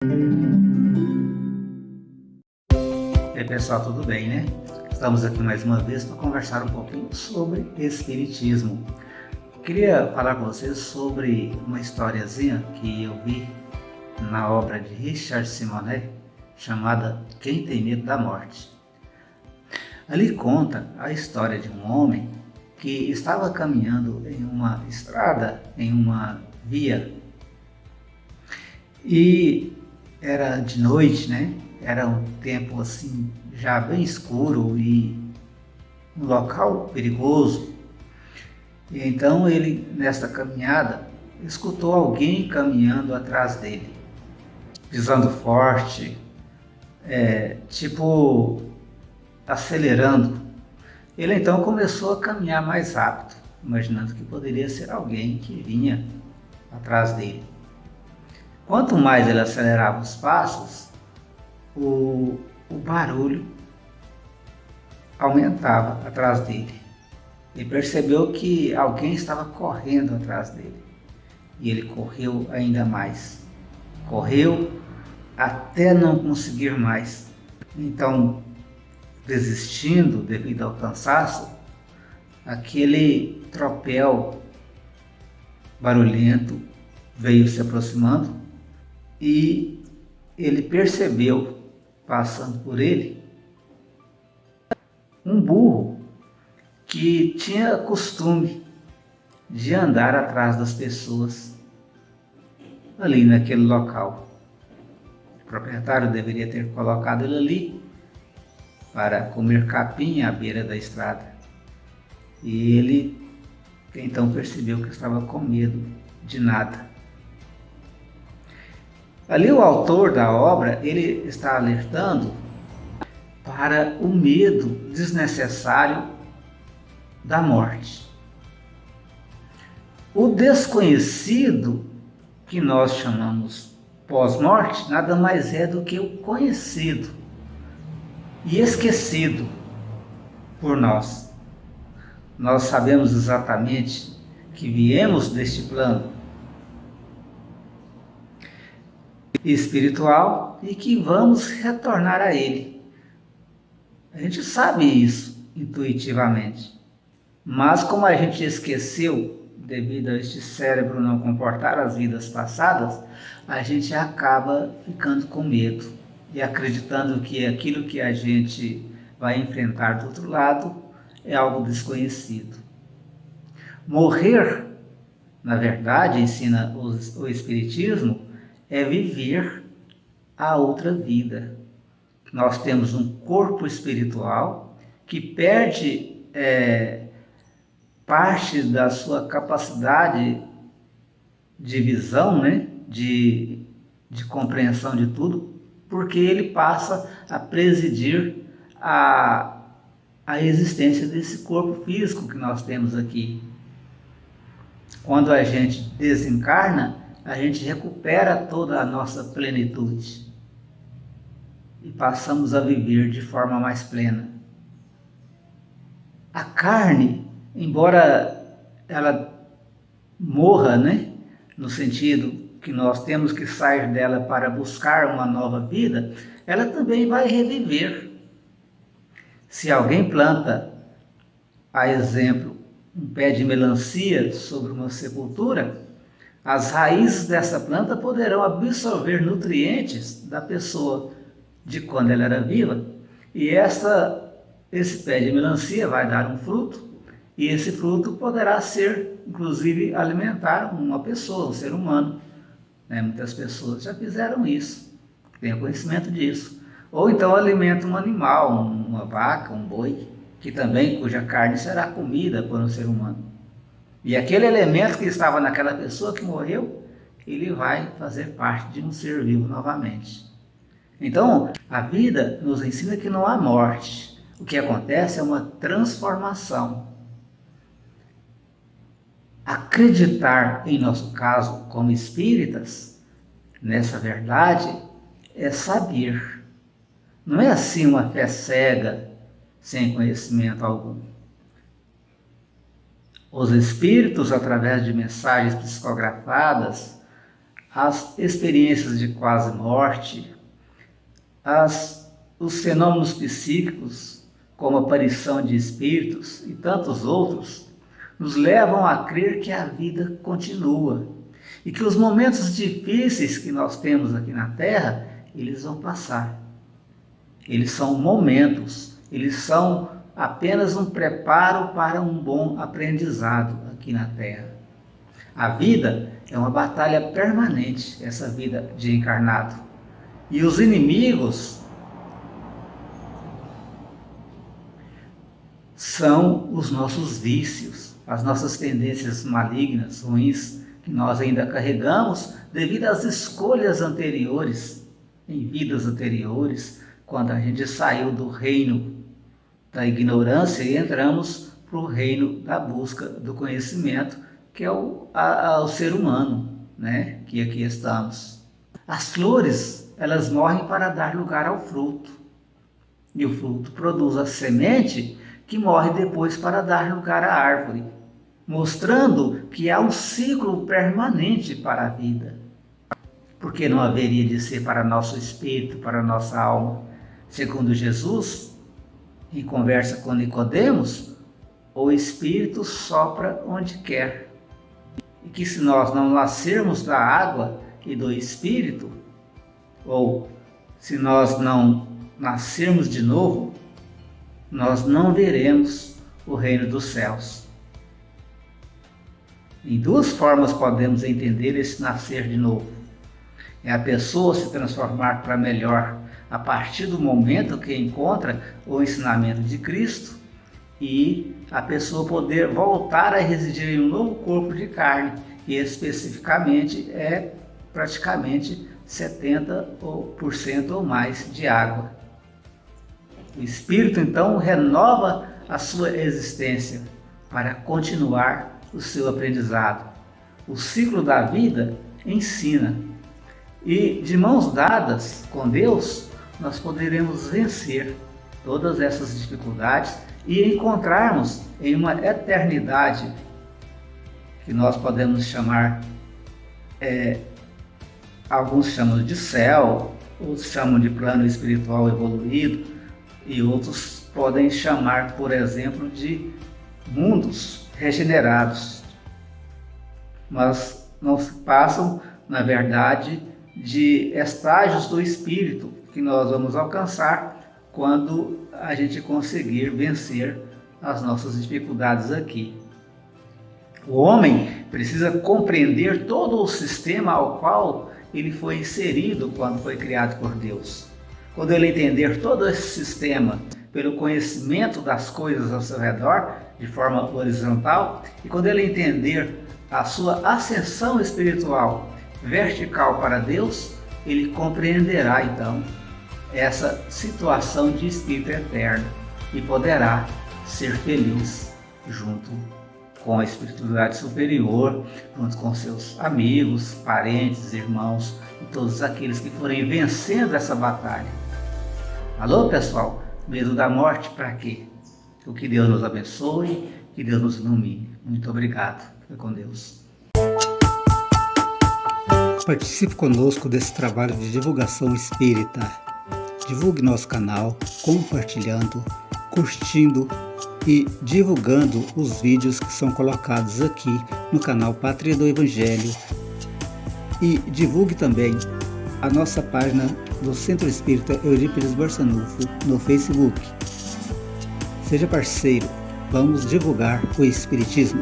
E aí, pessoal, tudo bem, né? Estamos aqui mais uma vez para conversar um pouquinho sobre espiritismo. Queria falar com vocês sobre uma historiazinha que eu vi na obra de Richard Simonet, chamada Quem Tem Medo da Morte. Ali conta a história de um homem que estava caminhando em uma estrada, em uma via, e era de noite, né? Era um tempo assim, já bem escuro e um local perigoso. E então ele, nesta caminhada, escutou alguém caminhando atrás dele, pisando forte, tipo acelerando. Ele então começou a caminhar mais rápido, imaginando que poderia ser alguém que vinha atrás dele. Quanto mais ele acelerava os passos, o barulho aumentava atrás dele. Ele percebeu que alguém estava correndo atrás dele. E ele correu ainda mais. Correu até não conseguir mais. Então, desistindo devido ao cansaço, aquele tropel barulhento veio se aproximando e ele percebeu, passando por ele, um burro que tinha costume de andar atrás das pessoas ali naquele local. O proprietário deveria ter colocado ele ali para comer capim à beira da estrada. E ele então percebeu que estava com medo de nada. Ali o autor da obra, ele está alertando para o medo desnecessário da morte. O desconhecido, que nós chamamos pós-morte, nada mais é do que o conhecido e esquecido por nós. Nós sabemos exatamente que viemos deste plano espiritual e que vamos retornar a ele. A gente sabe isso intuitivamente, mas como a gente esqueceu, devido a este cérebro não comportar as vidas passadas, a gente acaba ficando com medo e acreditando que aquilo que a gente vai enfrentar do outro lado é algo desconhecido. Morrer, na verdade, ensina o Espiritismo, é viver a outra vida. Nós temos um corpo espiritual que perde parte da sua capacidade de visão, né? de compreensão de tudo, porque ele passa a presidir a existência desse corpo físico que nós temos aqui. Quando a gente desencarna, a gente recupera toda a nossa plenitude e passamos a viver de forma mais plena. A carne, embora ela morra, né, no sentido que nós temos que sair dela para buscar uma nova vida, ela também vai reviver. Se alguém planta, a exemplo, um pé de melancia sobre uma sepultura, as raízes dessa planta poderão absorver nutrientes da pessoa de quando ela era viva, e esse pé de melancia vai dar um fruto, e esse fruto poderá ser, inclusive, alimentar uma pessoa, um ser humano. Muitas pessoas já fizeram isso, têm conhecimento disso. Ou então alimenta um animal, uma vaca, um boi, cuja carne será comida por um ser humano. E aquele elemento que estava naquela pessoa que morreu, ele vai fazer parte de um ser vivo novamente. Então, a vida nos ensina que não há morte. O que acontece é uma transformação. Acreditar, em nosso caso, como espíritas, nessa verdade, é saber. Não é assim uma fé cega, sem conhecimento algum. Os espíritos, através de mensagens psicografadas, as experiências de quase morte, os fenômenos psíquicos, como a aparição de espíritos e tantos outros, nos levam a crer que a vida continua e que os momentos difíceis que nós temos aqui na Terra, eles vão passar. Eles são momentos, eles são apenas um preparo para um bom aprendizado aqui na Terra. A vida é uma batalha permanente, essa vida de encarnado. E os inimigos são os nossos vícios, as nossas tendências malignas, ruins, que nós ainda carregamos devido às escolhas anteriores, em vidas anteriores, quando a gente saiu do reino da ignorância e entramos para o reino da busca do conhecimento, que é o ser humano, né? Que aqui estamos. As flores, elas morrem para dar lugar ao fruto. E o fruto produz a semente que morre depois para dar lugar à árvore, mostrando que há um ciclo permanente para a vida. Porque não haveria de ser para nosso espírito, para nossa alma? Segundo Jesus, em conversa com Nicodemos, o espírito sopra onde quer. E que se nós não nascermos da água e do espírito, ou se nós não nascermos de novo, nós não veremos o reino dos céus. Em duas formas podemos entender esse nascer de novo. É a pessoa se transformar para melhor a partir do momento que encontra o ensinamento de Cristo e a pessoa poder voltar a residir em um novo corpo de carne, que especificamente é praticamente 70% ou mais de água. O Espírito então renova a sua existência para continuar o seu aprendizado. O ciclo da vida ensina e de mãos dadas com Deus nós poderemos vencer todas essas dificuldades e encontrarmos em uma eternidade que nós podemos chamar, alguns chamam de céu, outros chamam de plano espiritual evoluído e outros podem chamar, por exemplo, de mundos regenerados. Mas não passam, na verdade, de estágios do espírito que nós vamos alcançar quando a gente conseguir vencer as nossas dificuldades aqui. O homem precisa compreender todo o sistema ao qual ele foi inserido quando foi criado por Deus. Quando ele entender todo esse sistema pelo conhecimento das coisas ao seu redor, de forma horizontal, e quando ele entender a sua ascensão espiritual vertical para Deus, ele compreenderá então essa situação de espírito eterno e poderá ser feliz junto com a espiritualidade superior, junto com seus amigos, parentes, irmãos e todos aqueles que forem vencendo essa batalha. Alô, pessoal? Medo da morte para quê? Que Deus nos abençoe, que Deus nos ilumine. Muito obrigado. Fique com Deus. Participe conosco desse trabalho de divulgação espírita. Divulgue nosso canal, compartilhando, curtindo e divulgando os vídeos que são colocados aqui no canal Pátria do Evangelho. E divulgue também a nossa página do Centro Espírita Eurípides Barçanufo no Facebook. Seja parceiro, vamos divulgar o Espiritismo.